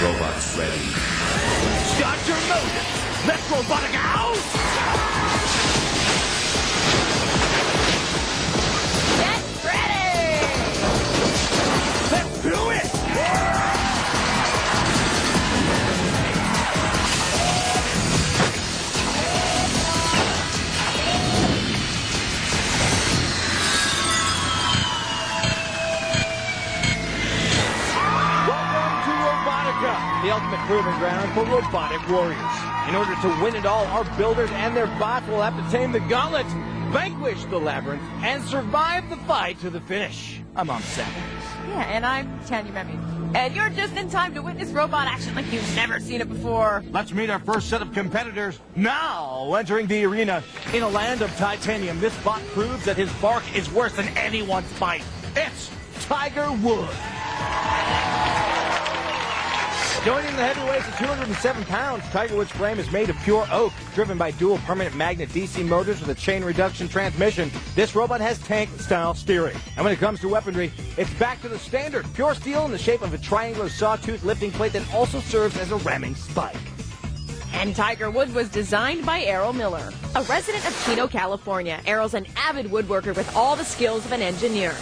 Robots ready. Start your motors! Let's Robotica out! Get ready! Let's do it! Welcome to Robotica, the ultimate proving ground for robotic warriors. In order to win it all, our builders and their bots will have to tame the gauntlet, vanquish the labyrinth, and survive the fight to the finish. I'm Mom Sam. Yeah, and I'm Tanya Remy. And you're just in time to witness robot action like you've never seen it before. Let's meet our first set of competitors. Now, entering the arena. In a land of titanium, this bot proves that his bark is worse than anyone's bite. It's Tiger Wood. Joining the heavyweights at 207 pounds, Tiger Wood's frame is made of pure oak, driven by dual permanent magnet DC motors with a chain reduction transmission. This robot has tank-style steering. And when it comes to weaponry, it's back to the standard, pure steel in the shape of a triangular sawtooth lifting plate that also serves as a ramming spike. And Tiger Wood was designed by Errol Miller, a resident of Chino, California. Errol's an avid woodworker with all the skills of an engineer.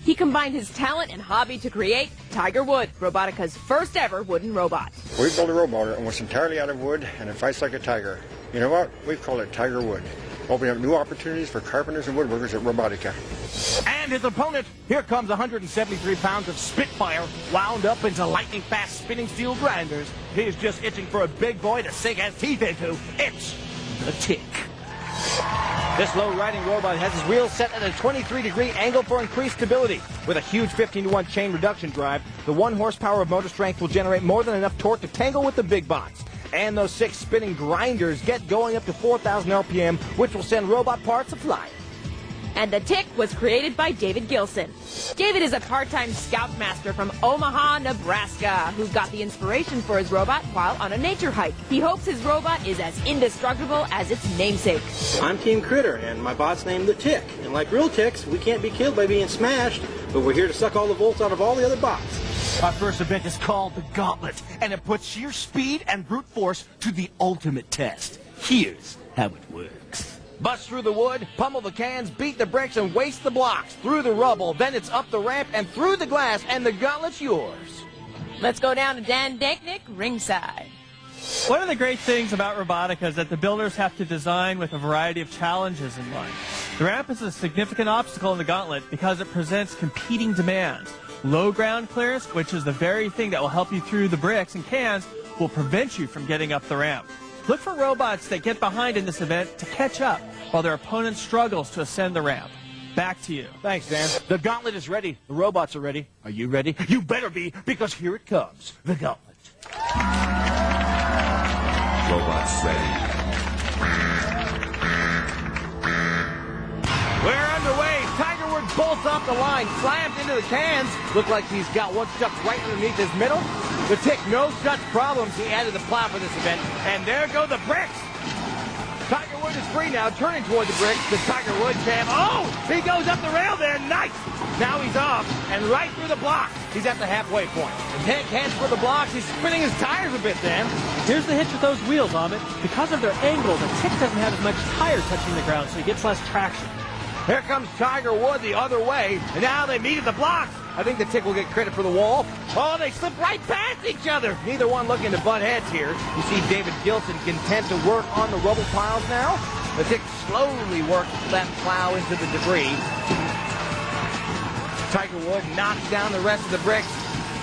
He combined his talent and hobby to create Tiger Wood, Robotica's first ever wooden robot. We built a robot almost entirely out of wood, and it fights like a tiger. You know what? We've called it Tiger Wood, opening up new opportunities for carpenters and woodworkers at Robotica. And his opponent, here comes 173 pounds of Spitfire, wound up into lightning-fast spinning steel grinders. He is just itching for a big boy to sink his teeth into. It's the Tick. This low-riding robot has his wheels set at a 23-degree angle for increased stability. With a huge 15-to-1 chain reduction drive, the 1 horsepower of motor strength will generate more than enough torque to tangle with the big bots. And those 6 spinning grinders get going up to 4,000 RPM, which will send robot parts a-flying. And the Tick was created by David Gilson. David is a part-time scoutmaster from Omaha, Nebraska, who got the inspiration for his robot while on a nature hike. He hopes his robot is as indestructible as its namesake. I'm Team Critter, and my bot's named the Tick. And like real ticks, we can't be killed by being smashed, but we're here to suck all the volts out of all the other bots. Our first event is called the Gauntlet, and it puts sheer speed and brute force to the ultimate test. Here's how it works. Bust through the wood, pummel the cans, beat the bricks, and waste the blocks. Through the rubble, then it's up the ramp and through the glass, and the gauntlet's yours. Let's go down to Dan Danknick ringside. One of the great things about Robotica is that the builders have to design with a variety of challenges in mind. The ramp is a significant obstacle in the gauntlet because it presents competing demands. Low ground clearance, which is the very thing that will help you through the bricks and cans, will prevent you from getting up the ramp. Look for robots that get behind in this event to catch up while their opponent struggles to ascend the ramp. Back to you. Thanks, Dan. The gauntlet is ready. The robots are ready. Are you ready? You better be, because here it comes. The gauntlet. Robots ready. We're underway. Tiger Wood bolts off the line, slams into the cans. Look like he's got one stuck right underneath his middle. The Tick, no such problems. He added the plow for this event. And there go the bricks. Tiger Wood is free now, turning toward the bricks. The Tiger Wood champ. Oh, he goes up the rail there. Nice. Now he's off and right through the blocks. He's at the halfway point. The tank heads for the blocks. He's spinning his tires a bit, Dan. Here's the hitch with those wheels, Amit. Because of their angle, the Tick doesn't have as much tire touching the ground, so he gets less traction. Here comes Tiger Wood the other way, and now they meet at the blocks. I think the Tick will get credit for the wall. Oh, they slip right past each other. Neither one looking to butt heads here. You see David Gilson content to work on the rubble piles now. The Tick slowly works that plow into the debris. Tiger Wood knocks down the rest of the bricks.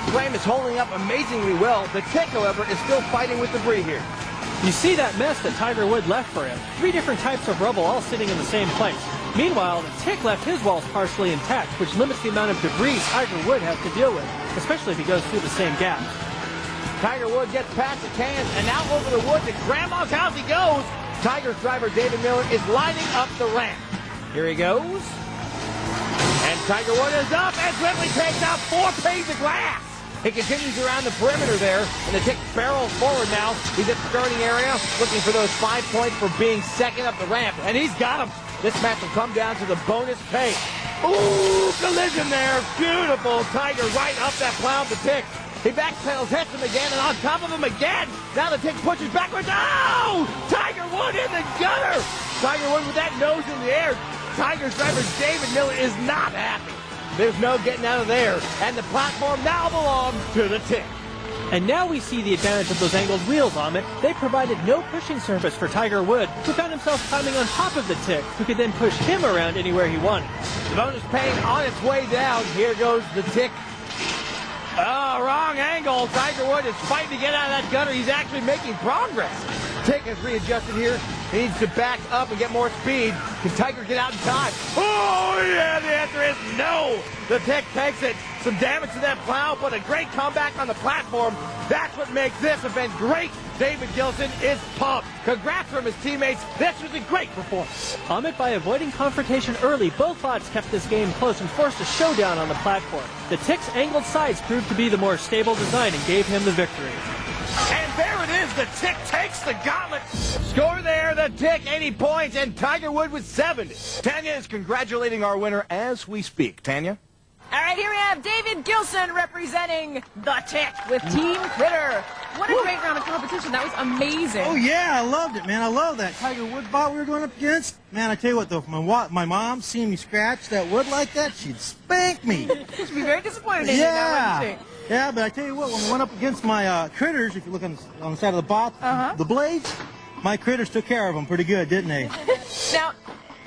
The flame is holding up amazingly well. The Tick, however, is still fighting with debris here. You see that mess that Tiger Wood left for him? 3 different types of rubble all sitting in the same place. Meanwhile, the Tick left his walls partially intact, which limits the amount of debris Tiger Wood has to deal with, especially if he goes through the same gap. Tiger Wood gets past the cans, and out over the woods at Grandma's house he goes. Tiger's driver, David Miller, is lining up the ramp. Here he goes. And Tiger Wood is up and swiftly takes out 4 panes of glass. He continues around the perimeter there, and the Tick barrels forward now. He's at the starting area, looking for those 5 points for being second up the ramp, and he's got them. This match will come down to the bonus pay. Ooh, collision there. Beautiful. Tiger right up that plow of the Tick. He backpedals, hits him again, and on top of him again. Now the Tick pushes backwards. Oh! Tiger Wood in the gutter! Tiger Wood with that nose in the air. Tiger's driver David Miller is not happy. There's no getting out of there. And the platform now belongs to the Tick. And now we see the advantage of those angled wheels, Amit. They provided no pushing surface for Tiger Wood, who found himself climbing on top of the Tick, who could then push him around anywhere he wanted. The bonus pain on its way down. Here goes the Tick. Oh, wrong angle. Tiger Wood is fighting to get out of that gutter. He's actually making progress. Tick is readjusted here. He needs to back up and get more speed. Can Tiger get out in time? Oh, yeah, the answer is no. The Tick takes it. Some damage to that plow, but a great comeback on the platform. That's what makes this event great. David Gilson is pumped. Congrats from his teammates. This was a great performance. Amit, by avoiding confrontation early, both bots kept this game close and forced a showdown on the platform. The Tick's angled sides proved to be the more stable design and gave him the victory. And there it is. The Tick takes the gauntlet. Score there, the Tick, 80 points, and Tiger Wood with 70. Tanya is congratulating our winner as we speak. Tanya? All right, here we have David Gilson representing the Tick with Team Critter. What a great round of competition. That was amazing. Oh, yeah, I loved it, man. I love that Tiger Wood bot we were going up against. Man, I tell you what, though, if my mom seen me scratch that wood like that, she'd spank me. She'd be very disappointed in you now, wouldn't she? Yeah, but I tell you what, when we went up against my critters, if you look on the side of the bot, the blades, my critters took care of them pretty good, didn't they? Now,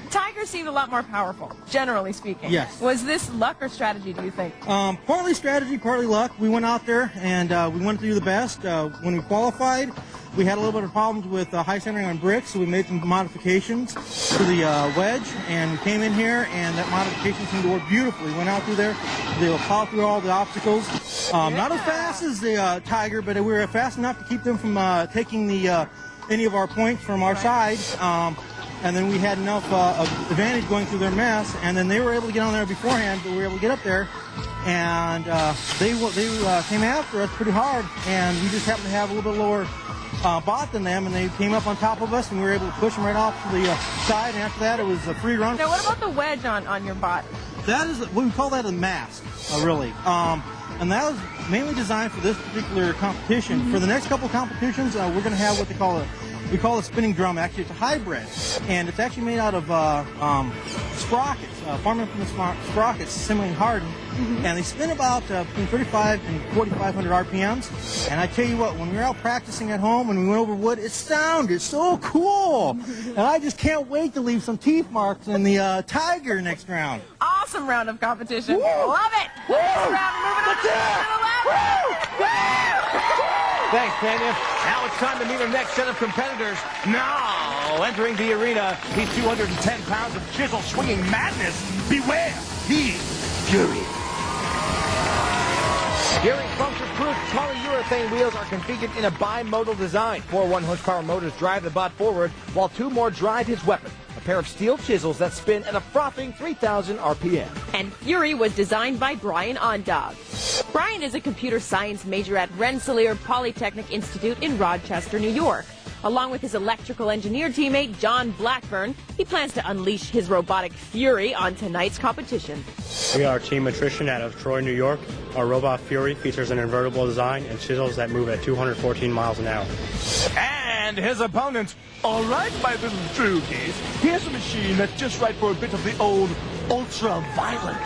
Tiger seemed a lot more powerful, generally speaking. Yes. Was this luck or strategy, do you think? Partly strategy, partly luck. We went out there and we wanted to do the best. When we qualified, we had a little bit of problems with high centering on bricks, so we made some modifications to the wedge, and we came in here, and that modification seemed to work beautifully. Went out through there, they will plow through all the obstacles. Not as fast as the Tiger, but we were fast enough to keep them from taking any of our points from our side. And then we had enough advantage going through their mess, and then they were able to get on there beforehand, but we were able to get up there, and they came after us pretty hard, and we just happened to have a little bit lower bot than them, and they came up on top of us, and we were able to push them right off to the side, and after that it was a free run. Now, what about the wedge on your bot? That is, we call that a mask, really. And that was mainly designed for this particular competition. For the next couple of competitions, we're going to have what we call a spinning drum. Actually, it's a hybrid, and it's actually made out of sprockets, farming from the sprockets, assembling hardened, and they spin about between 35 and 4,500 RPMs. And I tell you what, when we were out practicing at home, when we went over wood, it sounded so cool, and I just can't wait to leave some teeth marks in the Tiger next round. Awesome round of competition. Woo! Love it. Woo! Next round, moving on to the Thanks, Tanya. Now it's time to meet our next set of competitors. Now, entering the arena, he's 210 pounds of chisel-swinging madness. Beware, he's Fury. Fury's puncture-proof polyurethane wheels are configured in a bimodal design. 4 1-horsepower motors drive the bot forward, while 2 more drive his weapon. A pair of steel chisels that spin at a frothing 3,000 RPM. And Fury was designed by Brian Ondog. Brian is a computer science major at Rensselaer Polytechnic Institute in Rochester, New York. Along with his electrical engineer teammate, John Blackburn, he plans to unleash his robotic fury on tonight's competition. We are Team Attrition out of Troy, New York. Our Robot Fury features an invertible design and chisels that move at 214 miles an hour. And his opponent. All right, my little droogies. Here's a machine that's just right for a bit of the old ultra-violent.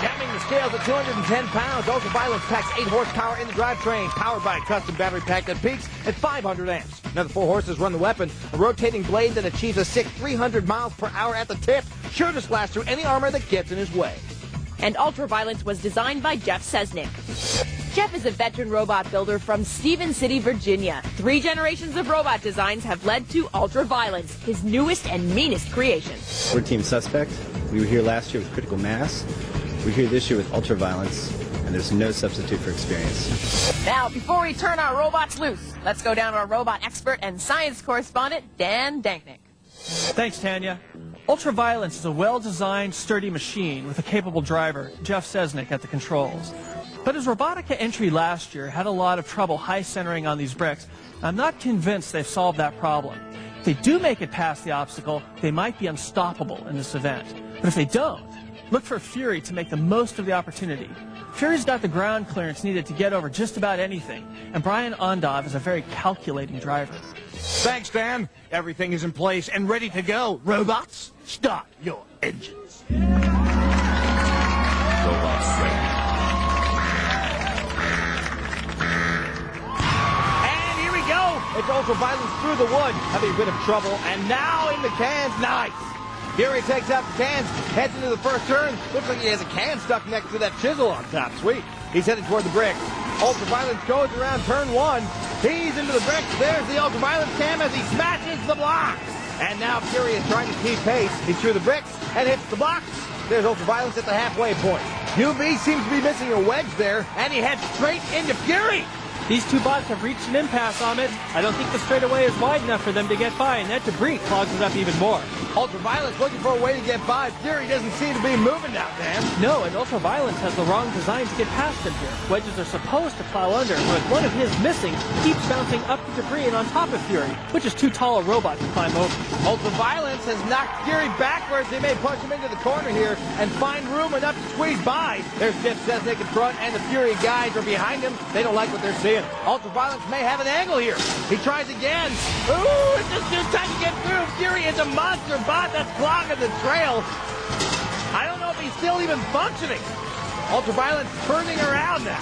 Jamming the scales at 210 pounds, Ultraviolence packs 8 horsepower in the drivetrain, powered by a custom battery pack that peaks at 500 amps. Another 4 horses run the weapon, a rotating blade that achieves a sick 300 miles per hour at the tip, sure to slash through any armor that gets in his way. And Ultraviolence was designed by Jeff Sesnick. Jeff is a veteran robot builder from Stephen City, Virginia. 3 generations of robot designs have led to Ultraviolence, his newest and meanest creation. We're Team Suspect. We were here last year with Critical Mass. We're here this year with Ultraviolence, and there's no substitute for experience. Now, before we turn our robots loose, let's go down to our robot expert and science correspondent, Dan Danknick. Thanks, Tanya. Ultraviolence is a well-designed, sturdy machine with a capable driver, Jeff Sesnick, at the controls. But his Robotica entry last year had a lot of trouble high-centering on these bricks. I'm not convinced they've solved that problem. If they do make it past the obstacle, they might be unstoppable in this event. But if they don't, Look for Fury to make the most of the opportunity. Fury's got the ground clearance needed to get over just about anything, and Brian Ondov is a very calculating driver. Thanks, Dan. Everything is in place and ready to go. Robots, start your engines. Robots ready. And here we go. It's Ultraviolence through the wood, having a bit of trouble, and now in the cans. Nice. Fury takes out the cans, heads into the first turn. Looks like he has a can stuck next to that chisel on top. Sweet. He's headed toward the bricks. Ultraviolence goes around turn one. He's into the bricks. There's the Ultraviolence cam as he smashes the blocks. And now Fury is trying to keep pace. He's through the bricks and hits the blocks. There's Ultraviolence at the halfway point. UV seems to be missing a wedge there, and he heads straight into Fury. These two bots have reached an impasse, Amit. I don't think the straightaway is wide enough for them to get by, and that debris clogs it up even more. Ultraviolence looking for a way to get by. Fury doesn't seem to be moving now, Dan. No, and Ultraviolence has the wrong design to get past him here. Wedges are supposed to plow under, but with one of his missing, he keeps bouncing up the debris and on top of Fury, which is too tall a robot to climb over. Ultraviolence has knocked Fury backwards. They may push him into the corner here and find room enough to squeeze by. There's Jeff Sesnick in front, and the Fury guys are behind him. They don't like what they're seeing. Ultraviolence may have an angle here. He tries again. Ooh, it's just too tight to get through. Fury is a monster bot that's clogging the trail. I don't know if he's still even functioning. Ultraviolence turning around now.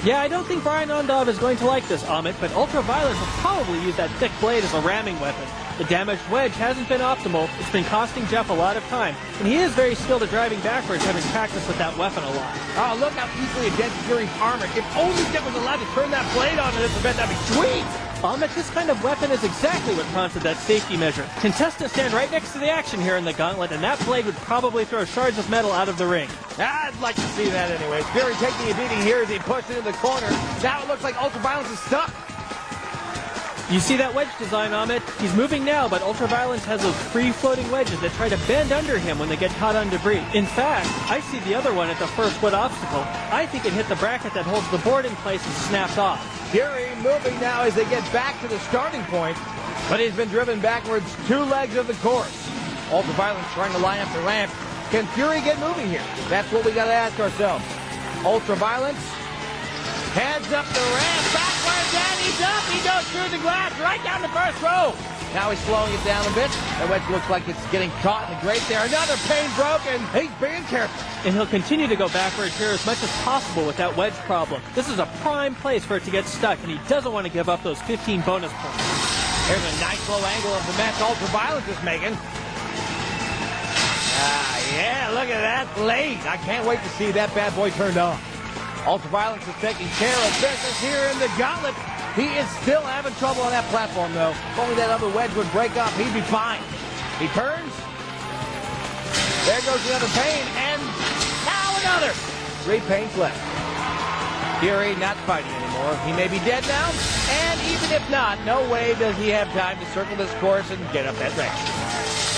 Yeah, I don't think Brian Ondov is going to like this, Amit, but Ultraviolence will probably use that thick blade as a ramming weapon. The damaged wedge hasn't been optimal. It's been costing Jeff a lot of time, and he is very skilled at driving backwards, having practiced with that weapon a lot. Oh, look how easily it dents Fury's armor. If only Jeff was allowed to turn that blade on in this event, that'd be sweet. Amit, this kind of weapon is exactly what prompted that safety measure. Contestants stand right next to the action here in the gauntlet, and that blade would probably throw shards of metal out of the ring. I'd like to see that anyway. Fury taking a beating here as he pushed into the corner. Now it looks like Ultraviolence is stuck. You see that wedge design, Amit? He's moving now, but Ultraviolence has those free-floating wedges that try to bend under him when they get caught on debris. In fact, I see the other one at the first wood obstacle. I think it hit the bracket that holds the board in place and snapped off. Fury moving now as they get back to the starting point, but he's been driven backwards 2 legs of the course. Ultraviolence trying to line up the ramp. Can Fury get moving here? That's what we got to ask ourselves. Ultraviolence heads up the ramp backwards, and he's up. He goes through the glass right down the first row. Now he's slowing it down a bit. The wedge looks like it's getting caught in the grate there. Another pane broken. He's being careful. And he'll continue to go backwards here as much as possible with that wedge problem. This is a prime place for it to get stuck, and he doesn't want to give up those 15 bonus points. Here's a nice low angle of the mess Ultraviolence is making. Yeah, look at that blade. I can't wait to see that bad boy turned on. Ultraviolence is taking care of business here in the gauntlet. He is still having trouble on that platform, though. If only that other wedge would break up, he'd be fine. He turns. There goes the other pane, and now another. 3 panes left. Fury not fighting anymore. He may be dead now, and even if not, no way does he have time to circle this course and get up that ramp.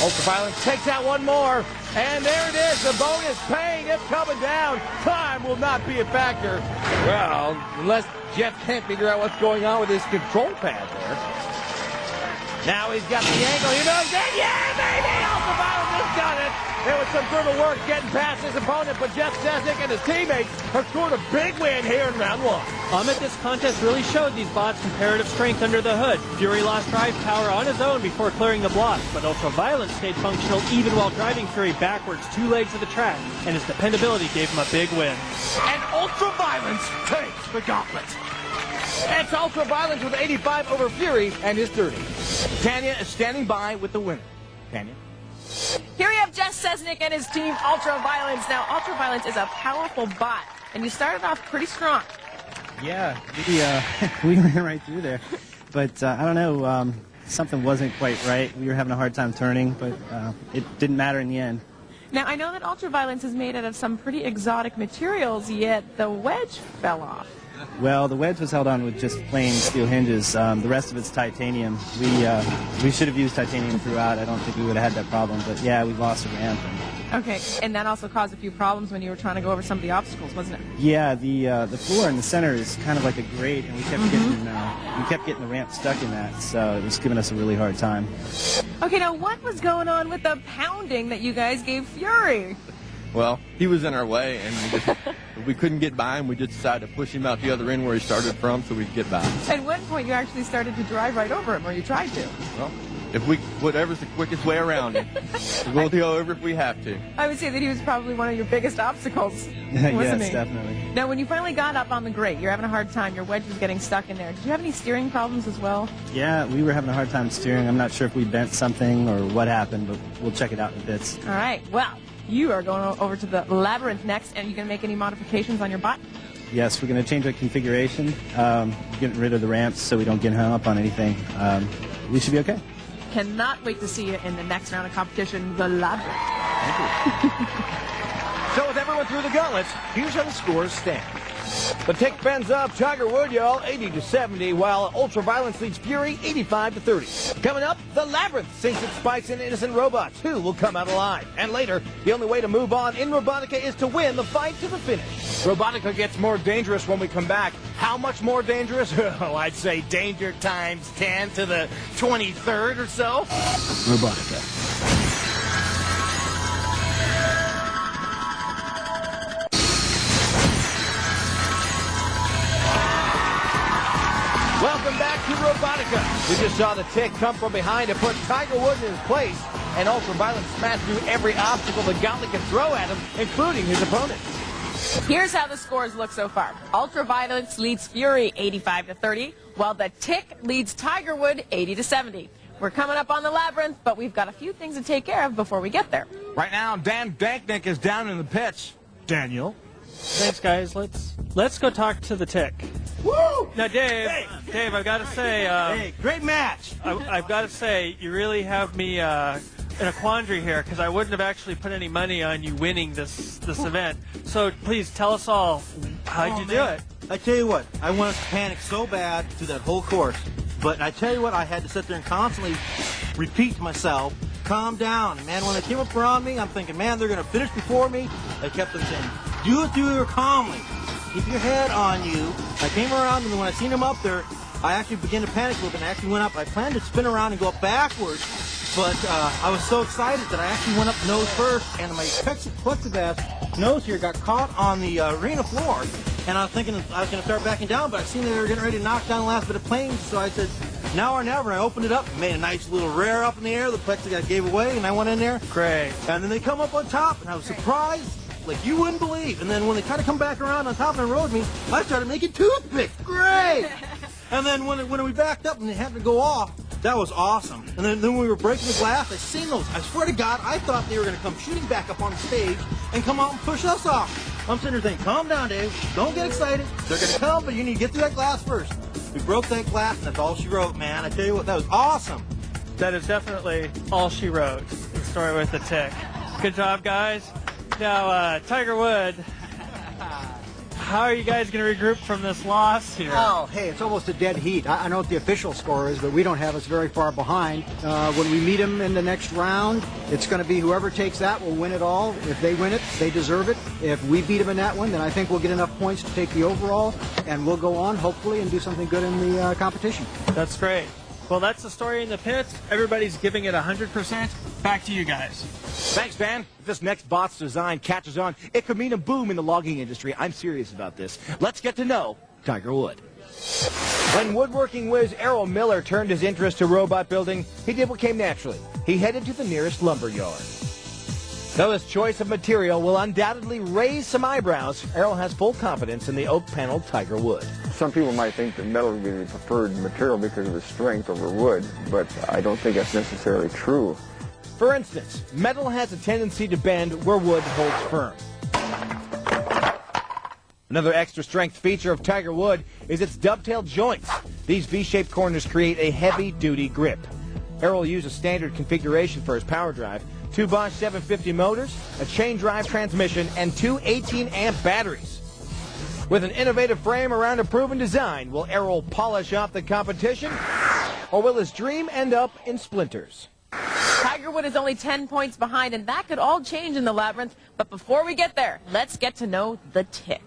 Ultraviolence takes out one more, and there it is, the bonus pane is coming down. Time will not be a factor. Well, unless Jeff can't figure out what's going on with his control pad there. Now he's got the angle, he knows it, yeah, baby! Ultraviolence has done it! There was some brutal work getting past his opponent, but Jeff Sesnick and his teammates have scored a big win here in round 1. Amit, this contest really showed these bots' comparative strength under the hood. Fury lost drive power on his own before clearing the block, but Ultraviolence stayed functional even while driving Fury backwards 2 legs of the track, and his dependability gave him a big win. And Ultraviolence takes the gauntlet. It's Ultraviolence with 85 over Fury and his 30. Tanya is standing by with the winner. Tanya? Here we have Jeff Sesnick and his team, Ultraviolence. Now, Ultraviolence is a powerful bot, and you started off pretty strong. Yeah, we ran right through there. But I don't know, something wasn't quite right. We were having a hard time turning, but it didn't matter in the end. Now, I know that Ultraviolence is made out of some pretty exotic materials, yet the wedge fell off. Well, the wedge was held on with just plain steel hinges. The rest of it's titanium. We should have used titanium throughout. I don't think we would have had that problem. But yeah, we lost a ramp. Okay, and that also caused a few problems when you were trying to go over some of the obstacles, wasn't it? Yeah, the floor in the center is kind of like a grate, and we kept getting the ramp stuck in that. So it was giving us a really hard time. Okay, now what was going on with the pounding that you guys gave Fury? Well, he was in our way, and we couldn't get by him. We just decided to push him out the other end where he started from so we could get by. At one point, you actually started to drive right over him, or you tried to. Well, whatever's the quickest way around him, we'll go over if we have to. I would say that he was probably one of your biggest obstacles, wasn't Yes, he? definitely. Now, when you finally got up on the grate, you're having a hard time. Your wedge was getting stuck in there. Did you have any steering problems as well? Yeah, we were having a hard time steering. I'm not sure if we bent something or what happened, but we'll check it out in bits. All right. Well, you are going over to the labyrinth next, and you're going to make any modifications on your bot? Yes, we're going to change our configuration, getting rid of the ramps so we don't get hung up on anything. We should be okay. Cannot wait to see you in the next round of competition, the labyrinth. Thank you. So with everyone through the gauntlets, here's how the scores stand. The tick fends up Tiger Wood, y'all, 80-70, while Ultraviolence leads Fury 85-30. Coming up, the Labyrinth sinks its spikes in innocent robots. Who will come out alive? And later, the only way to move on in Robotica is to win the fight to the finish. Robotica gets more dangerous when we come back. How much more dangerous? Well, I'd say danger times 10 to the 23rd or so. Robotica. Welcome back to Robotica. We just saw the tick come from behind to put Tiger Wood in his place, and Ultraviolence smashed through every obstacle the gauntlet can throw at him, including his opponent. Here's how the scores look so far. Ultraviolence leads Fury 85-30, while the tick leads Tiger Wood 80-70. We're coming up on the labyrinth, but we've got a few things to take care of before we get there. Right now, Dan Danknick is down in the pits. Daniel? Thanks, guys. Let's go talk to the tick. Woo! Now, Dave, I've got to say, Hey, great match! I've got to say, you really have me in a quandary here, because I wouldn't have actually put any money on you winning this event. So please tell us all, how'd you do it? I tell you what, I wanted to panic so bad through that whole course. But I tell you what, I had to sit there and constantly repeat to myself, calm down. And man, when they came up around me, I'm thinking, man, they're going to finish before me. I kept them saying, do it through your calmly. Keep your head on you. I came around, and when I seen him up there, I actually began to panic a little bit and actually went up. I planned to spin around and go up backwards, but I was so excited that I actually went up nose first, and my plexiglass nose here got caught on the arena floor. And I was thinking I was going to start backing down, but I seen they were getting ready to knock down the last bit of planes, so I said, now or never. I opened it up and made a nice little rear up in the air. The plexiglass gave away, and I went in there. Great. And then they come up on top, and I was surprised like you wouldn't believe. And then when they kind of come back around on top and rode me, I started making toothpicks. Great! And then when we backed up and they had to go off, that was awesome. And then when we were breaking the glass, I seen those. I swear to God, I thought they were going to come shooting back up on the stage and come out and push us off. I'm sitting there thinking, calm down, Dave. Don't get excited. They're going to come, but you need to get through that glass first. We broke that glass, and that's all she wrote, man. I tell you what, that was awesome. That is definitely all she wrote, the story with the tick. Good job, guys. Now, Tiger Wood, how are you guys going to regroup from this loss here? Oh, hey, it's almost a dead heat. I know what the official score is, but we don't have us very far behind. When we meet them in the next round, it's going to be whoever takes that will win it all. If they win it, they deserve it. If we beat them in that one, then I think we'll get enough points to take the overall, and we'll go on, hopefully, and do something good in the competition. That's great. Well, that's the story in the pits. Everybody's giving it 100%. Back to you guys. Thanks, Dan. If this next bot's design catches on, it could mean a boom in the logging industry. I'm serious about this. Let's get to know Tiger Wood. When woodworking whiz Errol Miller turned his interest to robot building, he did what came naturally. He headed to the nearest lumber yard. Though his choice of material will undoubtedly raise some eyebrows, Errol has full confidence in the oak-paneled Tiger Wood. Some people might think that metal would be the preferred material because of its strength over wood, but I don't think that's necessarily true. For instance, metal has a tendency to bend where wood holds firm. Another extra strength feature of Tiger Wood is its dovetailed joints. These V-shaped corners create a heavy-duty grip. Errol used a standard configuration for his power drive, 2 Bosch 750 motors, a chain drive transmission, and 2 18-amp batteries. With an innovative frame around a proven design, will Errol polish off the competition, or will his dream end up in splinters? Tiger Wood is only 10 points behind, and that could all change in the labyrinth. But before we get there, let's get to know the tick.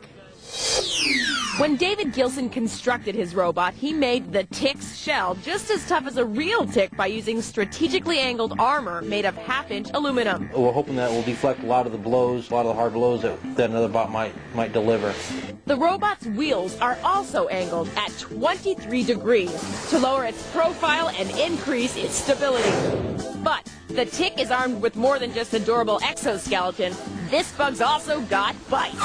When David Gilson constructed his robot, he made the Tick's shell just as tough as a real tick by using strategically angled armor made of half-inch aluminum. We're hoping that will deflect a lot of the blows, a lot of the hard blows that another bot might deliver. The robot's wheels are also angled at 23 degrees to lower its profile and increase its stability. But the Tick is armed with more than just a durable exoskeleton. This bug's also got bites.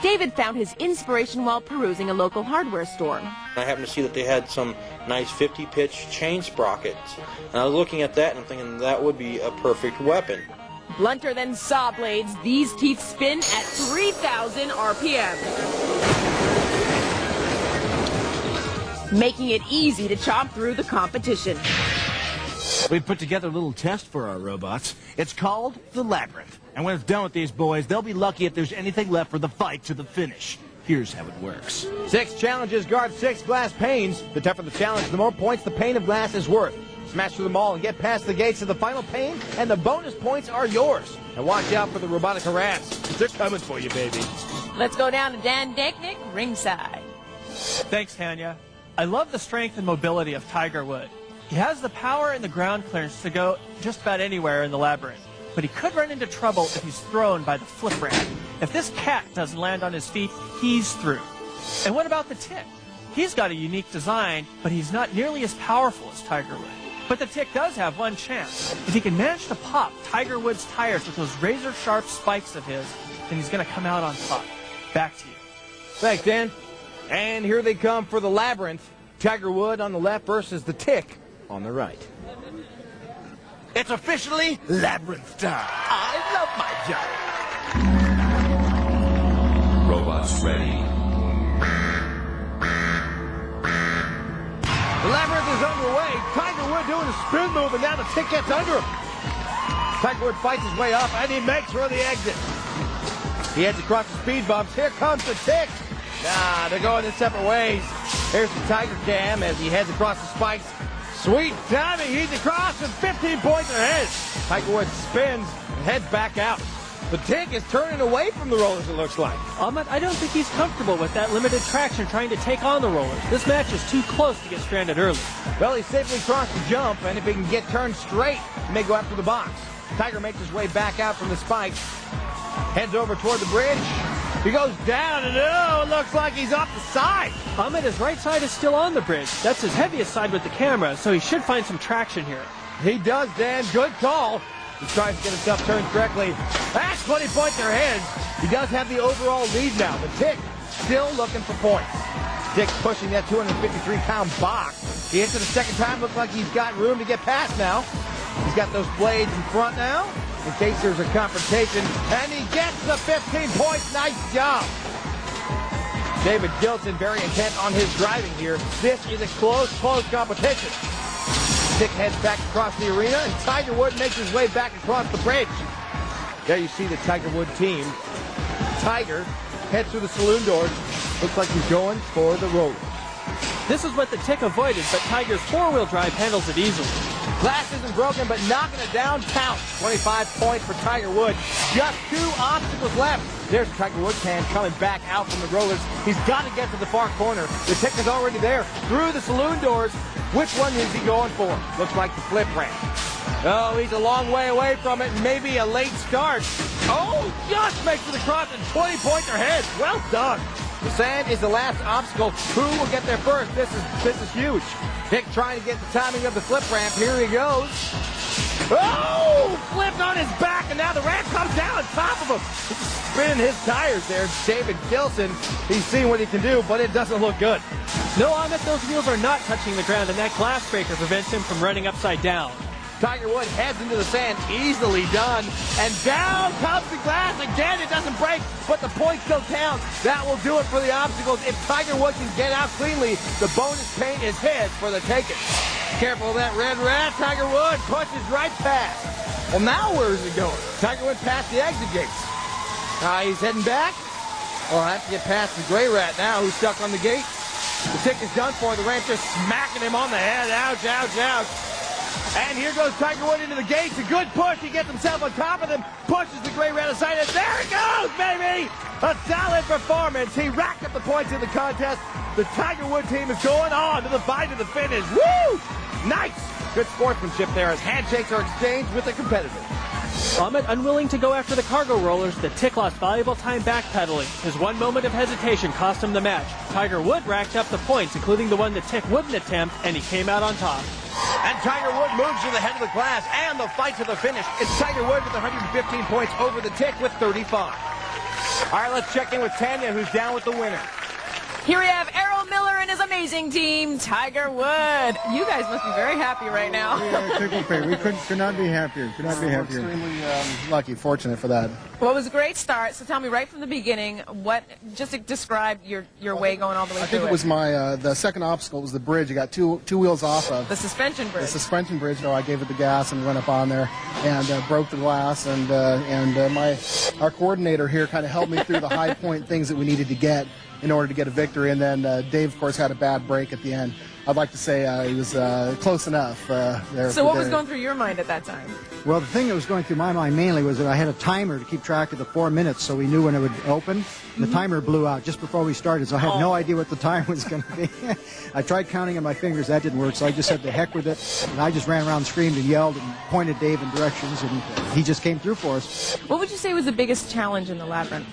David found his inspiration while perusing a local hardware store. I happened to see that they had some nice 50-pitch chain sprockets. And I was looking at that and I'm thinking that would be a perfect weapon. Blunter than saw blades, these teeth spin at 3,000 RPM, making it easy to chomp through the competition. We've put together a little test for our robots. It's called the Labyrinth. And when it's done with these boys, they'll be lucky if there's anything left for the fight to the finish. Here's how it works. 6 challenges guard 6 glass panes. The tougher the challenge, the more points the pane of glass is worth. Smash through them all and get past the gates of the final pane, and the bonus points are yours. And watch out for the Robotica rats. They're coming for you, baby. Let's go down to Dan Danknick, ringside. Thanks, Tanya. I love the strength and mobility of Tiger Wood. He has the power and the ground clearance to go just about anywhere in the labyrinth. But he could run into trouble if he's thrown by the flip ramp. If this cat doesn't land on his feet, he's through. And what about the Tick? He's got a unique design, but he's not nearly as powerful as Tiger Wood. But the Tick does have one chance. If he can manage to pop Tiger Wood's tires with those razor-sharp spikes of his, then he's going to come out on top. Back to you. Thanks, Dan. And here they come for the Labyrinth. Tiger Wood on the left versus the Tick on the right. It's officially Labyrinth time. I love my job. Robots ready. The Labyrinth is underway. Tiger Wood doing a spin move, and now the Tick gets under him. Tiger Wood fights his way up, and he makes for the exit. He heads across the speed bumps. Here comes the Tick. Nah, they're going in separate ways. Here's the Tiger Cam as he heads across the spikes. Sweet timing. He's across with 15 points ahead. Tiger Wood spins and heads back out. The Tick is turning away from the rollers, it looks like. Ahmed, I don't think he's comfortable with that limited traction trying to take on the rollers. This match is too close to get stranded early. Well, he safely crossed the jump, and if he can get turned straight, he may go after the box. Tiger makes his way back out from the spikes, heads over toward the bridge. He goes down, and oh, it looks like he's off the side. Ahmed, his right side is still on the bridge. That's his heaviest side with the camera, so he should find some traction here. He does, Dan. Good call. He tries to get himself turned correctly. That's 20 points ahead. He does have the overall lead now. The Tick still looking for points. Tick pushing that 253-pound box. He hits it a second time. Looks like he's got room to get past now. He's got those blades in front now in case there's a confrontation. And he gets the 15 points. Nice job. David Gilson very intent on his driving here. This is a close competition. Tick heads back across the arena, and Tiger Wood makes his way back across the bridge. There you see the Tiger Wood team. Tiger heads through the saloon doors. Looks like he's going for the rollers. This is what the Tick avoided, but Tiger's four-wheel drive handles it easily. Glass isn't broken, but knocking it down counts. 25 points for Tiger Wood. Just 2 obstacles left. There's Tiger Wood's hand coming back out from the rollers. He's got to get to the far corner. The Tick is already there. Through the saloon doors. Which one is he going for? Looks like the flip ramp. Oh, he's a long way away from it. Maybe a late start. Oh, just makes it across and 20 points ahead. Well done. The sand is the last obstacle. Who will get there first? This is huge. Tick trying to get the timing of the flip ramp. Here he goes. Oh! Flipped on his back, and now the ramp comes down on top of him. He's spinning his tires there. David Gilson, he's seeing what he can do, but it doesn't look good. No, Ahmed, those wheels are not touching the ground, and that glass breaker prevents him from running upside down. Tiger Wood heads into the sand, easily done, and down comes the glass again. It doesn't break, but the points still count. That will do it for the obstacles. If Tiger Wood can get out cleanly, the bonus paint is his for the taking. Careful of that red rat. Tiger Wood pushes right past. Well, now where is he going? Tiger Wood past the exit gates. He's heading back. Well, I have to get past the gray rat now, who's stuck on the gate. The Tick is done for. The ramp just smacking him on the head. Ouch, ouch, ouch. And here goes Tiger Wood into the gates. A good push. He gets himself on top of them. Pushes the gray red aside. And there it goes, baby! A solid performance. He racked up the points in the contest. The Tiger Wood team is going on to the fight to the finish. Woo! Nice! Good sportsmanship there as handshakes are exchanged with the competitors. Ahmed unwilling to go after the cargo rollers, the Tick lost valuable time backpedaling. His one moment of hesitation cost him the match. Tiger Wood racked up the points, including the one the Tick wouldn't attempt, and he came out on top. And Tiger Wood moves to the head of the class and the fight to the finish. It's Tiger Wood with 115 points over the Tick with 35. All right, let's check in with Tanya, who's down with the winner. Here we have Errol Miller and his amazing team, Tiger Wood. You guys must be very happy right now. We could not be happier. Could not be happier. We're extremely lucky, fortunate for that. Well, it was a great start. So tell me right from the beginning, just to describe your way going all the way through I think it was the second obstacle was the bridge. You got two wheels off of. The suspension bridge. The suspension bridge. So I gave it the gas and went up on there and broke the glass. And our coordinator here kind of helped me through the high point things that we needed to get in order to get a victory. And then Dave, of course, had a bad break at the end. I'd like to say he was close enough there. So what was going through your mind at that time? Well, the thing that was going through my mind mainly was that I had a timer to keep track of the 4 minutes so we knew when it would open. The timer blew out just before we started, so I had no idea what the time was going to be. I tried counting on my fingers. That didn't work, so I just said the heck with it. And I just ran around, screamed, and yelled and pointed Dave in directions, and he just came through for us. What would you say was the biggest challenge in the labyrinth?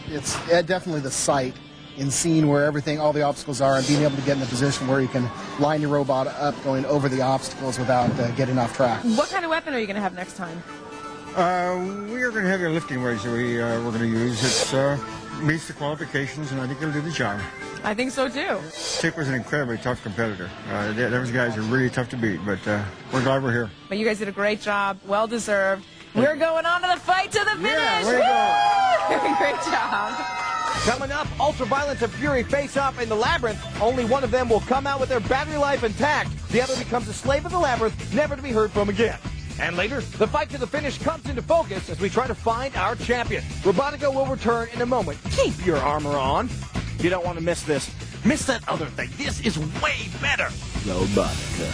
It's definitely the sight in seeing where all the obstacles are and being able to get in a position where you can line your robot up going over the obstacles without getting off track. What kind of weapon are you going to have next time? We are going to have a lifting wedge that we're going to use. It meets the qualifications, and I think it'll do the job. I think so, too. Tick was an incredibly tough competitor. Those guys are really tough to beat, but we're glad we're here. But you guys did a great job. Well deserved. We're going on to the fight to the finish. Yeah, way to go. Great job. Coming up, Ultraviolence and Fury face off in the labyrinth. Only one of them will come out with their battery life intact. The other becomes a slave of the labyrinth, never to be heard from again. And later, the fight to the finish comes into focus as we try to find our champion. Robotica will return in a moment. Keep your armor on. You don't want to miss this. Miss that other thing. This is way better. Robotica.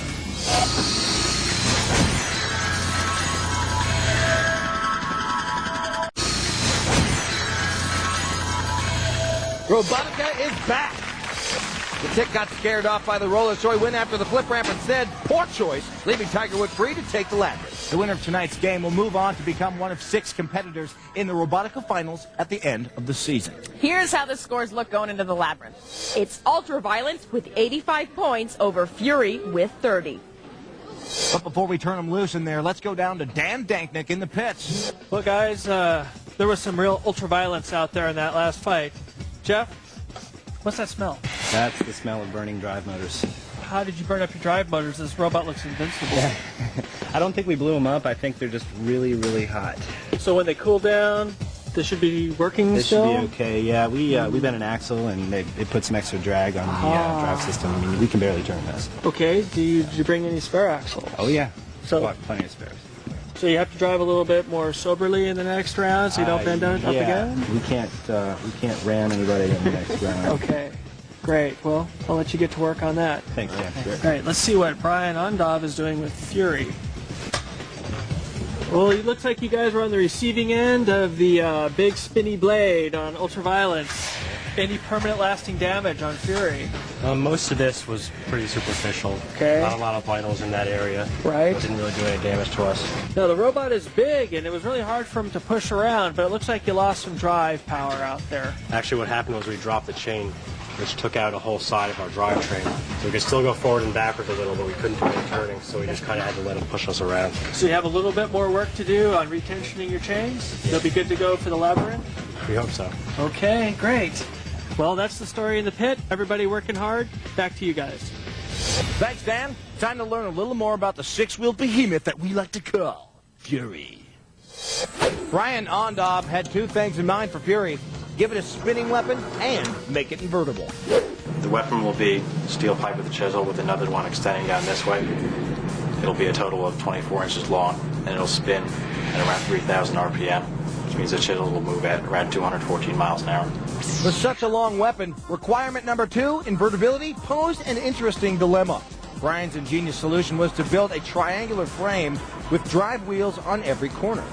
Robotica is back. The Tick got scared off by the roller, so he went after the flip ramp instead. Poor choice, leaving Tiger Wood free to take the labyrinth. The winner of tonight's game will move on to become one of 6 competitors in the Robotica finals at the end of the season. Here's how the scores look going into the labyrinth. It's Ultraviolence with 85 points over Fury with 30. But before we turn them loose in there, let's go down to Dan Danknick in the pits. Well, guys, there was some real ultraviolence out there in that last fight. Jeff, what's that smell? That's the smell of burning drive motors. How did you burn up your drive motors? This robot looks invincible. Yeah. I don't think we blew them up. I think they're just really, really hot. So when they cool down, they should be working still? They should be okay. Yeah, we bent an axle and they put some extra drag on the drive system. I mean, we can barely turn this. Okay. Did you bring any spare axles? Oh yeah. So plenty of spares. So you have to drive a little bit more soberly in the next round, so you don't bend up again? We can't ram anybody in the next round. Okay, great. Well, I'll let you get to work on that. Thanks, yeah. Sure. All right, let's see what Brian Ondov is doing with Fury. Well, it looks like you guys were on the receiving end of the big spinny blade on Ultraviolence. Any permanent lasting damage on Fury? Most of this was pretty superficial. Okay. Not a lot of vitals in that area. Right. It didn't really do any damage to us. Now, the robot is big, and it was really hard for him to push around, but it looks like you lost some drive power out there. Actually, what happened was we dropped the chain, which took out a whole side of our drivetrain. So we could still go forward and backwards a little, but we couldn't do any turning, so we just kind of had to let him push us around. So you have a little bit more work to do on retensioning your chains? You'll be good to go for the labyrinth? We hope so. Okay, great. Well, that's the story in the pit. Everybody working hard. Back to you guys. Thanks, Dan. Time to learn a little more about the 6-wheeled behemoth that we like to call Fury. Brian Ondov had 2 things in mind for Fury. Give it a spinning weapon and make it invertible. The weapon will be steel pipe with a chisel with another one extending down this way. It'll be a total of 24 inches long, and it'll spin at around 3,000 RPM, which means the chisel will move at around 214 miles an hour. With such a long weapon, requirement number 2, invertibility, posed an interesting dilemma. Brian's ingenious solution was to build a triangular frame with drive wheels on every corner.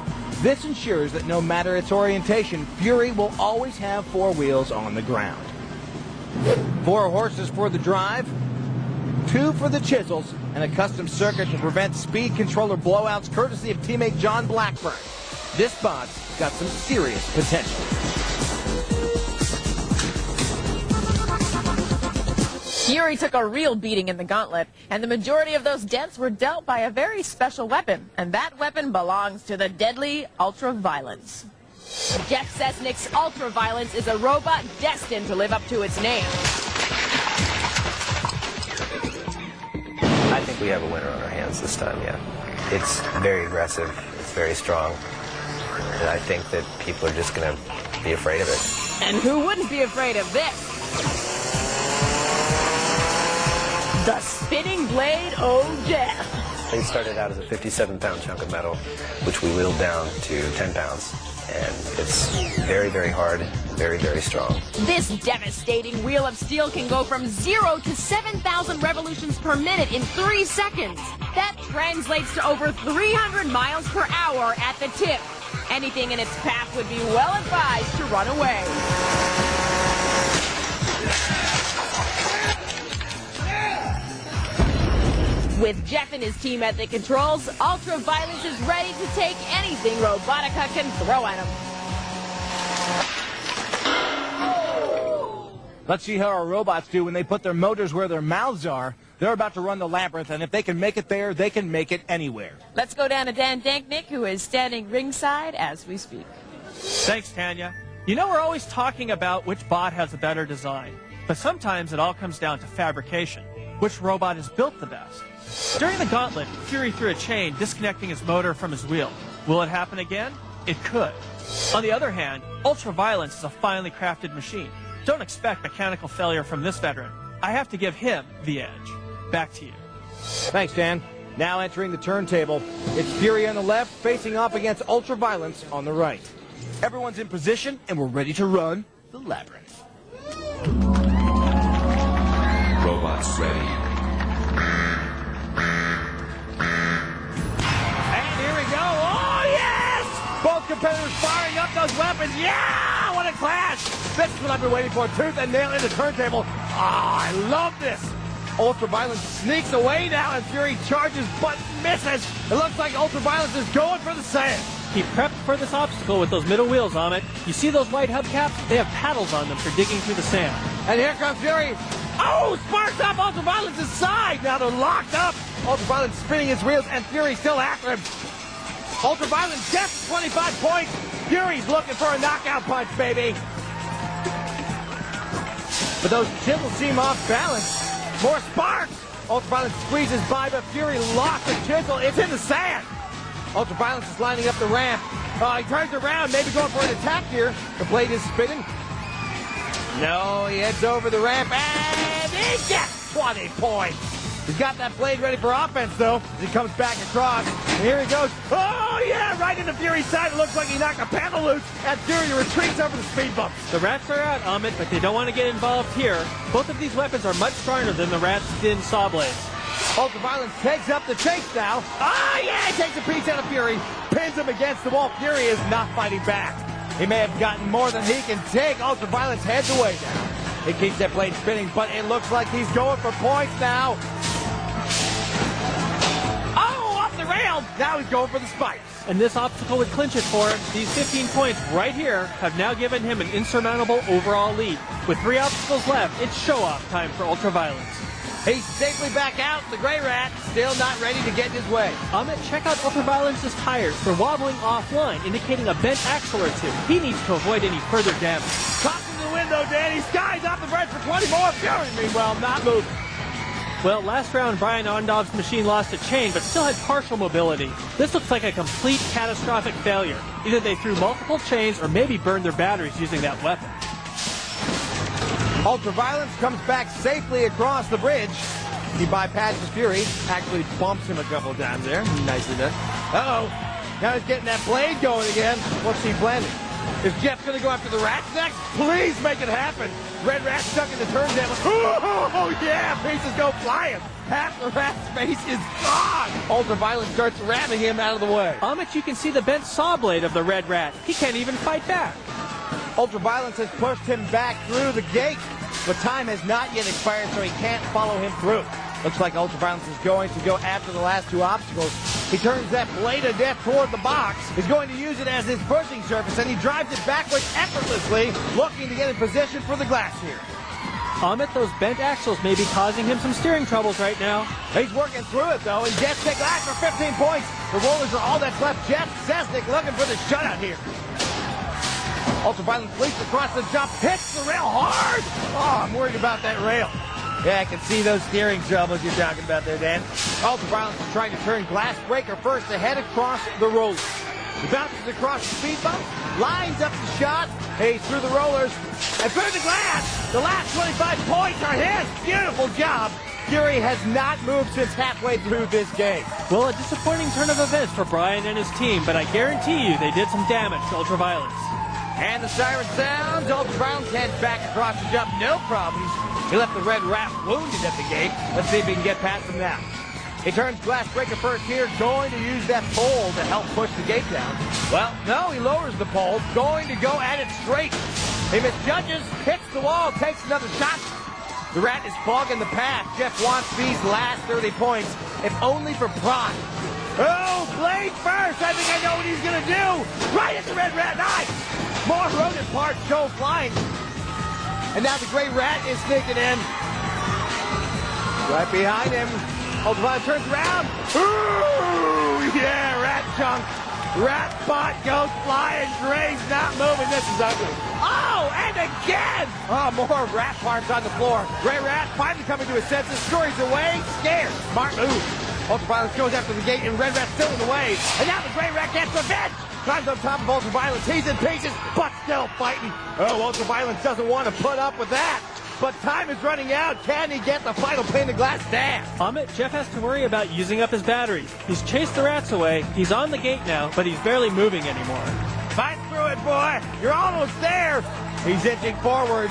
This ensures that no matter its orientation, Fury will always have 4 wheels on the ground. 4 horses for the drive, 2 for the chisels, and a custom circuit to prevent speed controller blowouts courtesy of teammate John Blackburn. This bot's got some serious potential. Fury took a real beating in the gauntlet, and the majority of those dents were dealt by a very special weapon, and that weapon belongs to the deadly Ultraviolence. Jeff Sesnick's Ultraviolence is a robot destined to live up to its name. I think we have a winner on our hands this time, yeah. It's very aggressive, it's very strong, and I think that people are just going to be afraid of it. And who wouldn't be afraid of this? The Spinning Blade Death. Things started out as a 57-pound chunk of metal, which we whittled down to 10 pounds. And it's very, very hard, very, very strong. This devastating wheel of steel can go from 0 to 7,000 revolutions per minute in 3 seconds. That translates to over 300 miles per hour at the tip. Anything in its path would be well advised to run away. With Jeff and his team at the controls, Ultraviolence is ready to take anything Robotica can throw at him. Let's see how our robots do when they put their motors where their mouths are. They're about to run the labyrinth, and if they can make it there, they can make it anywhere. Let's go down to Dan Danknick, who is standing ringside as we speak. Thanks, Tanya. You know, we're always talking about which bot has a better design, but sometimes it all comes down to fabrication. Which robot is built the best? During the gauntlet, Fury threw a chain disconnecting his motor from his wheel. Will it happen again? It could. On the other hand, Ultraviolence is a finely crafted machine. Don't expect mechanical failure from this veteran. I have to give him the edge. Back to you. Thanks, Dan. Now entering the turntable, it's Fury on the left facing off against Ultraviolence on the right. Everyone's in position, and we're ready to run the labyrinth. Robots ready. And here we go. Oh, yes! Both competitors firing up those weapons. Yeah! What a clash! This is what I've been waiting for. Tooth and nail in the turntable. Ah, I love this. Ultraviolence sneaks away now, and Fury charges but misses. It looks like Ultraviolence is going for the sand. He prepped for this obstacle with those middle wheels, Amit. You see those white hubcaps? They have paddles on them for digging through the sand. And here comes Fury. Oh, sparks up Ultraviolence's side. Now they're locked up. Ultraviolence spinning his wheels, and Fury still after him. Ultraviolence gets 25 points. Fury's looking for a knockout punch, baby. But those chisels seem off balance. More sparks. Ultraviolence squeezes by, but Fury lost the chisel. It's in the sand. Ultraviolence is lining up the ramp. He turns around, maybe going for an attack here. The blade is spinning. No, he heads over the ramp, and he gets 20 points. He's got that blade ready for offense, though, as he comes back across. And here he goes. Oh, yeah, right into Fury's side. It looks like he knocked a panel loose, and Fury retreats over the speed bumps. The rats are out, Amit, but they don't want to get involved here. Both of these weapons are much stronger than the rats' thin saw blades. Ultraviolence takes up the chase now. Ah, yeah, he takes a piece out of Fury. Pins him against the wall. Fury is not fighting back. He may have gotten more than he can take. Ultraviolence heads away now. He keeps that blade spinning, but it looks like he's going for points now. Oh, off the rail. Now he's going for the spikes. And this obstacle would clinch it for him. These 15 points right here have now given him an insurmountable overall lead. With 3 obstacles left, it's show-off time for Ultraviolence. He's safely back out. The gray rat still not ready to get in his way. Amit, check out Ultraviolence's tires. They're wobbling offline, indicating a bent axle or two. He needs to avoid any further damage. Tops in the window, Danny. Skies off the bridge for 20 more. Fury, meanwhile, not moving. Well, last round, Brian Ondov's machine lost a chain, but still had partial mobility. This looks like a complete catastrophic failure. Either they threw multiple chains or maybe burned their batteries using that weapon. Ultraviolence comes back safely across the bridge. He bypasses Fury, actually bumps him a couple times there. Nicely done. Uh-oh. Now he's getting that blade going again. What's he planning? Is Jeff going to go after the rats next? Please make it happen. Red Rat stuck in the turntable. Oh, yeah, pieces go flying. Half the rat's face is gone. Ultraviolet starts ramming him out of the way. Amit, you can see the bent saw blade of the Red Rat. He can't even fight back. Ultraviolet has pushed him back through the gate, but time has not yet expired, so he can't follow him through. Looks like Ultraviolet is going to go after the last two obstacles. He turns that blade of death toward the box. He's going to use it as his pushing surface, and he drives it backwards effortlessly, looking to get in position for the glass here. Amit, those bent axles may be causing him some steering troubles right now. He's working through it, though, and Jeff takes glass for 15 points. The rollers are all that's left. Jeff Sesnick looking for the shutout here. Ultraviolet leaps across the jump, hits the rail hard. Oh, I'm worried about that rail. Yeah, I can see those steering troubles you're talking about there, Dan. Ultraviolet is trying to turn glass breaker first to head across the rollers. He bounces across the speed bump, lines up the shot, he's through the rollers, and through the glass. The last 25 points are his. Beautiful job. Fury has not moved since halfway through this game. Well, a disappointing turn of events for Brian and his team, but I guarantee you they did some damage to Ultraviolet. And the siren sounds. Ultraviolet heads back across the jump, no problems. He left the Red Rat wounded at the gate. Let's see if he can get past him now. He turns glass breaker first here, going to use that pole to help push the gate down. Well, no, he lowers the pole, going to go at it straight. He misjudges, hits the wall, takes another shot. The Rat is clogging the path. Jeff wants these last 30 points, if only for pride. Oh, blade first. I think I know what he's going to do. Right at the Red Rat. Nice. More rodent parts go flying. And now the Gray Rat is sneaking in. Right behind him. Ultraviolet turns around. Ooh, yeah, rat chunk. Rat bot goes flying. Gray's not moving. This is ugly. Oh, and again. Oh, more rat parts on the floor. Gray Rat finally coming to his senses. Scurries away. Scared. Smart move. Ultraviolet goes after the gate, and Red Rat's still in the way. And now the Gray Rat gets revenge. Climbs on top of Ultraviolet. He's in pieces, but still fighting. Oh, Ultraviolet doesn't want to put up with that. But time is running out. Can he get the final pane of glass down? Amit, Jeff has to worry about using up his batteries. He's chased the rats away. He's on the gate now, but he's barely moving anymore. Fight through it, boy. You're almost there. He's inching forward.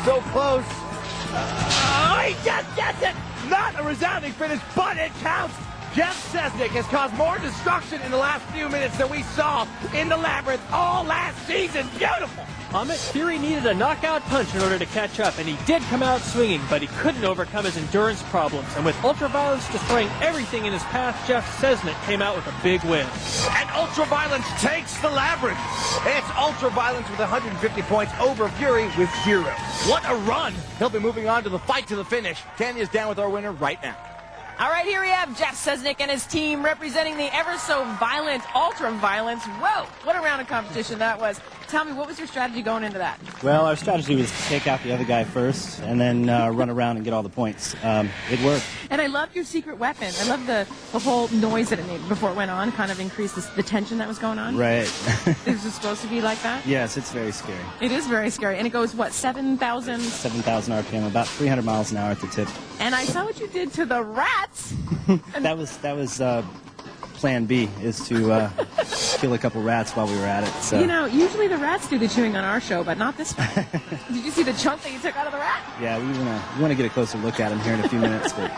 So close. Oh, he just gets it. Not a resounding finish, but it counts. Jeff Sesnick has caused more destruction in the last few minutes than we saw in the Labyrinth all last season. Beautiful. Amit, Fury needed a knockout punch in order to catch up, and he did come out swinging, but he couldn't overcome his endurance problems. And with Ultraviolet destroying everything in his path, Jeff Sesnick came out with a big win. And Ultraviolet takes the Labyrinth. It's Ultraviolet with 150 points over Fury with 0. What a run. He'll be moving on to the fight to the finish. Tanya's down with our winner right now. All right, here we have Jeff Sesnick and his team representing the ever-so-violent Ultraviolence. Whoa, what a round of competition that was. Tell me, what was your strategy going into that? Well, our strategy was to take out the other guy first and then run around and get all the points. It worked. And I loved your secret weapon. I loved the whole noise that it made before it went on, kind of increased the tension that was going on. Right. Is it supposed to be like that? Yes, it's very scary. It is very scary. And it goes, what, 7,000? 7,000 RPM, about 300 miles an hour at the tip. And I saw what you did to the rats. That was plan B, is to kill a couple rats while we were at it. So. You know, usually the rats do the chewing on our show, but not this one. Did you see the chunk that you took out of the rat? Yeah, we want to get a closer look at him here in a few minutes. But.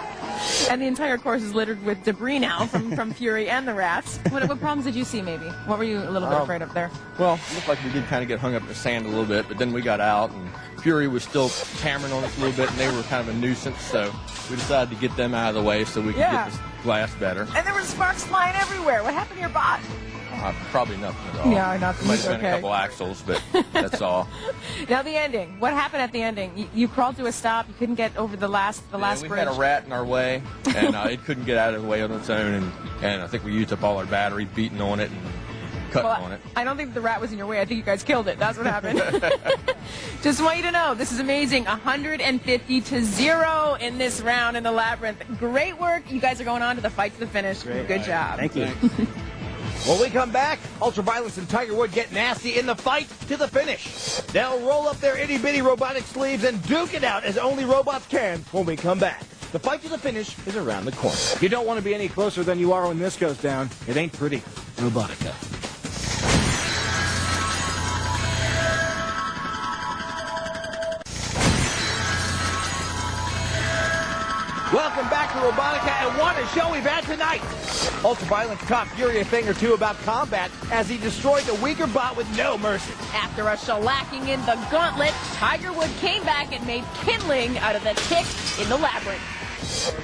And the entire course is littered with debris now from Fury and the rats. What problems did you see, maybe? What were you a little bit afraid of there? Well, it looked like we did kind of get hung up in the sand a little bit, but then we got out, and Fury was still hammering on us a little bit, and they were kind of a nuisance, so we decided to get them out of the way so we could get this glass better. And there were sparks flying everywhere. What happened to your bot? Probably nothing at all. Yeah, nothing. Might have been a couple axles, but that's all. Now the ending. What happened at the ending? You crawled to a stop. You couldn't get over the last bridge. We had a rat in our way, and it couldn't get out of the way on its own, and I think we used up all our battery beating on it and cutting on it. I don't think the rat was in your way. I think you guys killed it. That's what happened. Just want you to know, this is amazing. 150-0 in this round in the Labyrinth. Great work. You guys are going on to the fight to the finish. Great. Good job. Thank you. When we come back, Ultraviolence and Tiger Wood get nasty in the fight to the finish. They'll roll up their itty-bitty robotic sleeves and duke it out as only robots can when we come back. The fight to the finish is around the corner. You don't want to be any closer than you are when this goes down. It ain't pretty. Robotica. Welcome back to Robotica, and what a show we've had tonight! Ultraviolence taught Fury a thing or two about combat as he destroyed the weaker bot with no mercy. After a shellacking in the gauntlet, Tiger Wood came back and made kindling out of the tick in the labyrinth.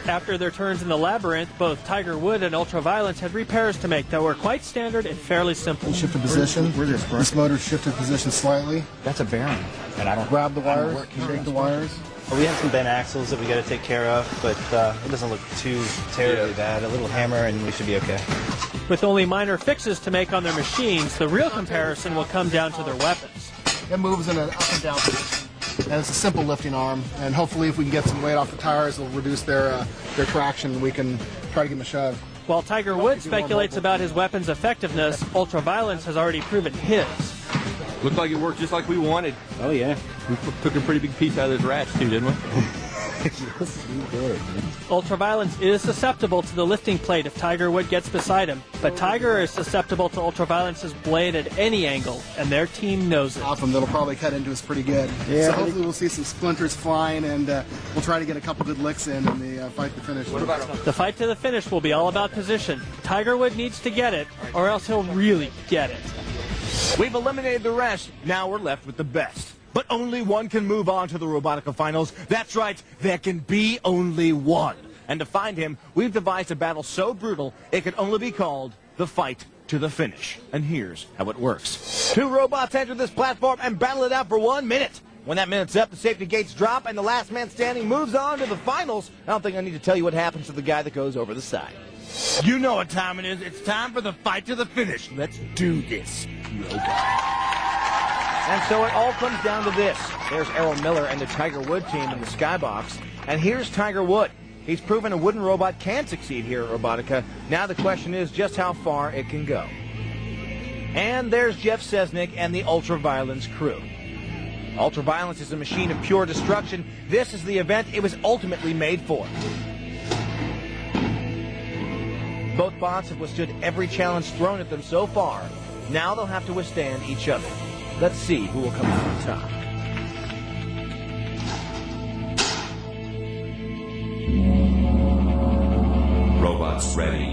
After their turns in the labyrinth, both Tiger Wood and Ultraviolence had repairs to make that were quite standard and fairly simple. Shift of position. This motor shifted position slightly. That's a bearing. And I don't grab the wires, shake the wires. We have some bent axles that we got to take care of, but it doesn't look too terribly bad. A little hammer and we should be okay. With only minor fixes to make on their machines, the real comparison will come down to their weapons. It moves in an up and down position, and it's a simple lifting arm. And hopefully, if we can get some weight off the tires, it'll reduce their traction. We can try to give them a shove. While Tiger Wood speculates about his weapon's effectiveness, Ultraviolence has already proven his. Looked like it worked just like we wanted. Oh, yeah. We took a pretty big piece out of those rats, too, didn't we? Yes, we did. Ultraviolence is susceptible to the lifting plate if Tiger Wood gets beside him, but Tiger is susceptible to Ultraviolence's blade at any angle, and their team knows it. Awesome. That'll probably cut into us pretty good. Yeah, so hopefully we'll see some splinters flying, and we'll try to get a couple good licks in the fight to finish. The fight to the finish will be all about position. Tiger Wood needs to get it, or else he'll really get it. We've eliminated the rest. Now we're left with the best. But only one can move on to the Robotica finals. That's right, there can be only one. And to find him, we've devised a battle so brutal, it could only be called the fight to the finish. And here's how it works. Two robots enter this platform and battle it out for 1 minute. When that minute's up, the safety gates drop, and the last man standing moves on to the finals. I don't think I need to tell you what happens to the guy that goes over the side. You know what time it is. It's time for the fight to the finish. Let's do this, robot. And so it all comes down to this. There's Errol Miller and the Tiger Wood team in the skybox. And here's Tiger Wood. He's proven a wooden robot can succeed here at Robotica. Now the question is just how far it can go. And there's Jeff Sesnick and the Ultraviolence crew. Ultraviolence is a machine of pure destruction. This is the event it was ultimately made for. Both bots have withstood every challenge thrown at them so far. Now they'll have to withstand each other. Let's see who will come out on top. Robots ready.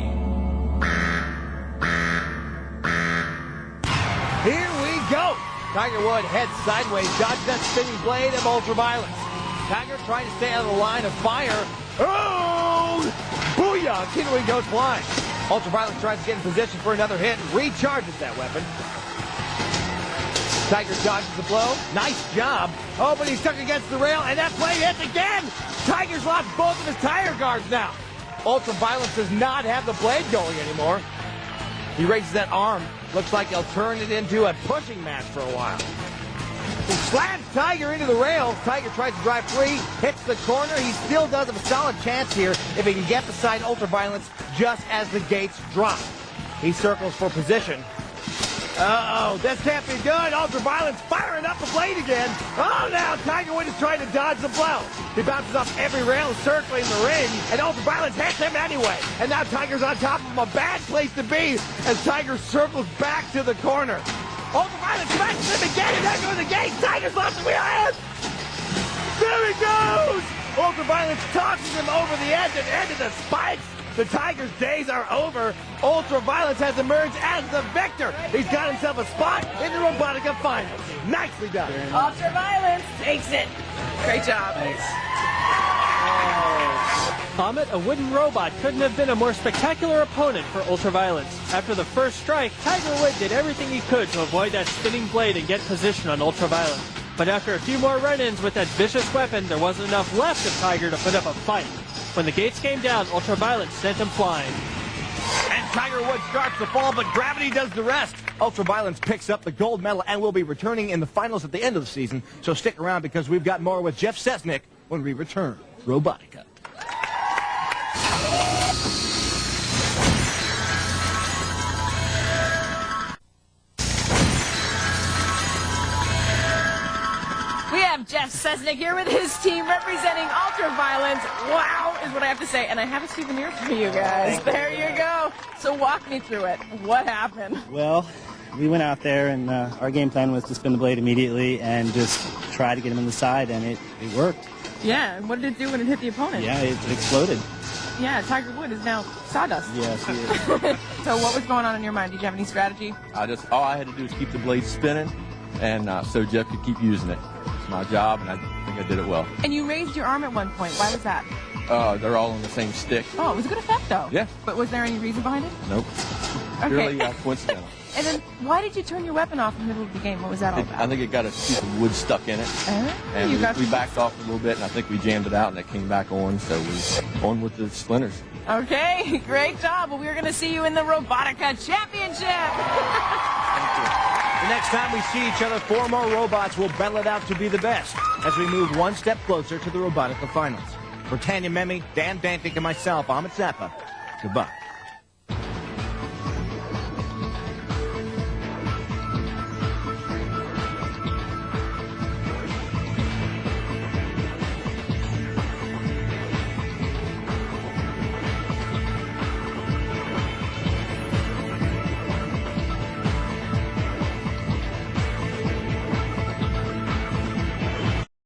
Here we go! Tiger Wood heads sideways, dodges that spinning blade of Ultraviolence. Tiger trying to stay out of the line of fire. Oh! Booyah! Kindling goes flying. Ultraviolence tries to get in position for another hit and recharges that weapon. Tiger dodges the blow. Nice job. Oh, but he's stuck against the rail, and that blade hits again! Tiger's lost both of his tire guards now. Ultraviolence does not have the blade going anymore. He raises that arm. Looks like he'll turn it into a pushing match for a while. He slams Tiger into the rail. Tiger tries to drive free, hits the corner. He still does have a solid chance here if he can get beside Ultraviolence just as the gates drop. He circles for position. Uh-oh, this can't be good. Ultraviolence firing up the blade again. Oh, now Tiger Wood is trying to dodge the blow. He bounces off every rail circling the ring, and Ultraviolence hits him anyway. And now Tiger's on top of him, a bad place to be, as Tiger circles back to the corner. Ultraviolence smashes him again, and there goes the gate. Tiger's lost the wheel end. There he goes. Ultraviolence tosses him over the edge and into the spikes. The Tiger's days are over. Ultraviolence has emerged as the victor. He's got himself a spot in the Robotica finals. Nicely done. Ultraviolence takes it. Great job. Thanks. Comet, a wooden robot, couldn't have been a more spectacular opponent for Ultraviolence. After the first strike, Tiger Wood did everything he could to avoid that spinning blade and get position on Ultraviolence. But after a few more run-ins with that vicious weapon, there wasn't enough left of Tiger to put up a fight. When the gates came down, Ultraviolence sent him flying. And Tiger Wood starts to fall, but gravity does the rest. Ultraviolence picks up the gold medal and will be returning in the finals at the end of the season. So stick around because we've got more with Jeff Sesnick when we return. Robotica. We have Jeff Sesnick here with his team representing Ultraviolence. Wow, is what I have to say. And I have a souvenir for you guys. There you go. So walk me through it. What happened? Well, we went out there, and our game plan was to spin the blade immediately and just try to get him on the side, and it worked. Yeah, and what did it do when it hit the opponent? Yeah, it exploded. Yeah, Tiger Wood is now sawdust. Yes, he is. So what was going on in your mind? Did you have any strategy? All I had to do was keep the blade spinning, and so Jeff could keep using it. It's my job, and I think I did it well. And you raised your arm at one point. Why was that? They're all on the same stick. Oh, it was a good effect, though. Yeah. But was there any reason behind it? Nope. Okay. Purely coincidental. And then why did you turn your weapon off in the middle of the game? What was that all about? I think it got a piece of wood stuck in it. And we backed off a little bit, and I think we jammed it out, and it came back on, so we on with the splinters. Okay, great job. Well, we're going to see you in the Robotica Championship. The next time we see each other, 4 more robots will battle it out to be the best as we move one step closer to the Robotica Finals. For Tanya Memi, Dan Dantic, and myself, Ahmet Zappa, goodbye.